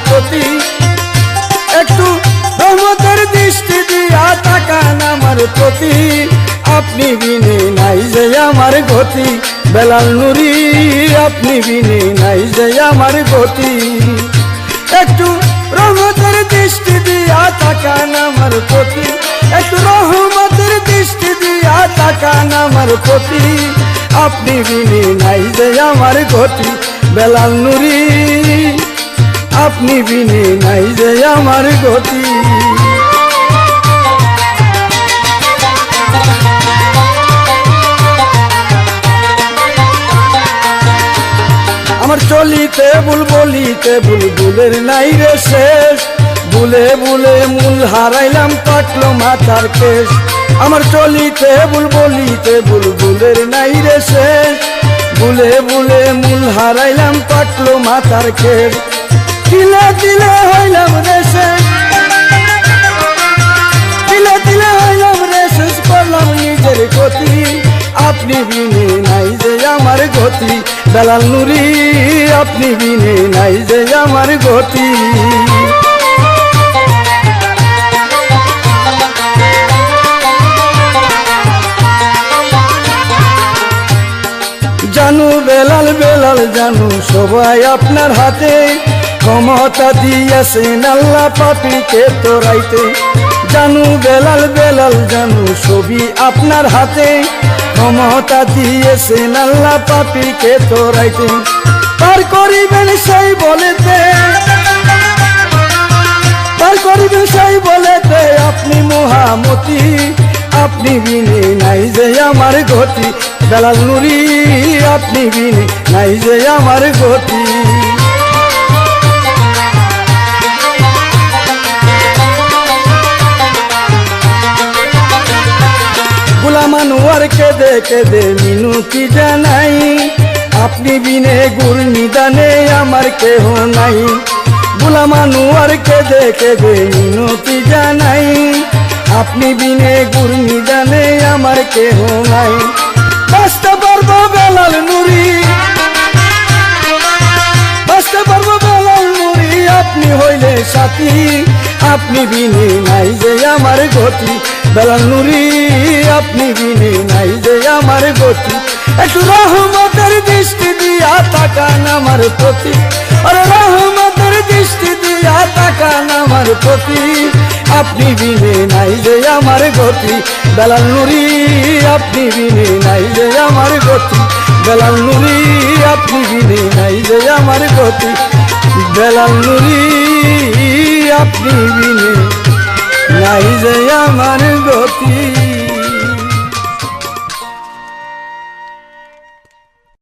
প্রতি, একটু রহমতের দৃষ্টি দিয়া তাকান আমার প্রতি। আপনি বিনে নাই যে আমার গতি, বেলাল নুরি আপনি বিনে নাই যে আমার গতি। একটু রহমতের দৃষ্টি দিয়া তাকান আমার প্রতি, একটু রহমতের দৃষ্টি দিয়া তাকান আমার প্রতি। আপনি বিনে নাই যে আমার গতি, বেলাল নুরি আপনি বিনে নাই যে আমার গতি। আমার চলিতে বুলবুলিতে বুলবুলের নাই রে শেষ, বুলে বুলে মূল হারাইলাম কাটলো মাথার কেশ। আমার চলিতে বুলবুলিতে বুলবুলের নাই রে শেষ, বুলে বুলে মূল হারাইলাম কাটলো মাথার কেশ। তিলে তিলে হইলাম রে শেষ, তিলে তিলে হইলাম রে শেষ, করলাম নিজের গতি। আপনি বিনে নাই যে আমার গতি, বেলাল নুরি আপনি বিনে নাই যে আমার গতি। জানু বেলাল বেলাল জানু সবাই আপনার হাতে, ক্ষমতা দিয়েছেন আল্লাহ পাপীকে তোরাইতে। জানু বেলাল বেলাল জানু সবই আপনার হাতে, ক্ষমতা দিয়েছেন আল্লাহ পাপীকে তোরাইতে। পার করিবেন সেই বলেতে, পার করিবেন সেই বলেতে আপনি মহামতি। আপনি বিনে নাই যে আমার গতি, বেলাল নুরি আপনি বিনে নাই যে আমার গতি। গোলাম আনোয়ার কেঁদে কেঁদে মিনতি জানাই, আপনি বিনে গুর নিদানে আমার কেহ নাই। গোলাম আনোয়ার কেঁদে কেঁদে মিনতি জানাই, আপনি বিনে গুর নিদানে আমার কেহ নাই। বাঁচতে পারবো বেলাল নুরি, বাঁচতে পারবো বেলাল নুরি আপনি হইলে সাথী। আপনি বিনে নাই যে আমার গতি, বেলাল নুরি আপনি বিনে নাই যে আমার গতি। একটু রহমতের দৃষ্টি দিয়া তাকান আমার প্রতি, আরে রহমতের দৃষ্টি দিয়া তাকান আমার প্রতি। আপনি বিনে নাই যে আমার গতি, বেলাল নুরি আপনি বিনে নাই যে আমার গতি। বেলাল নুরি আপনি বিনে নাই যে আমার গতি, বেলাল নুরি আপনি বিনে নাই যে আমার গতি।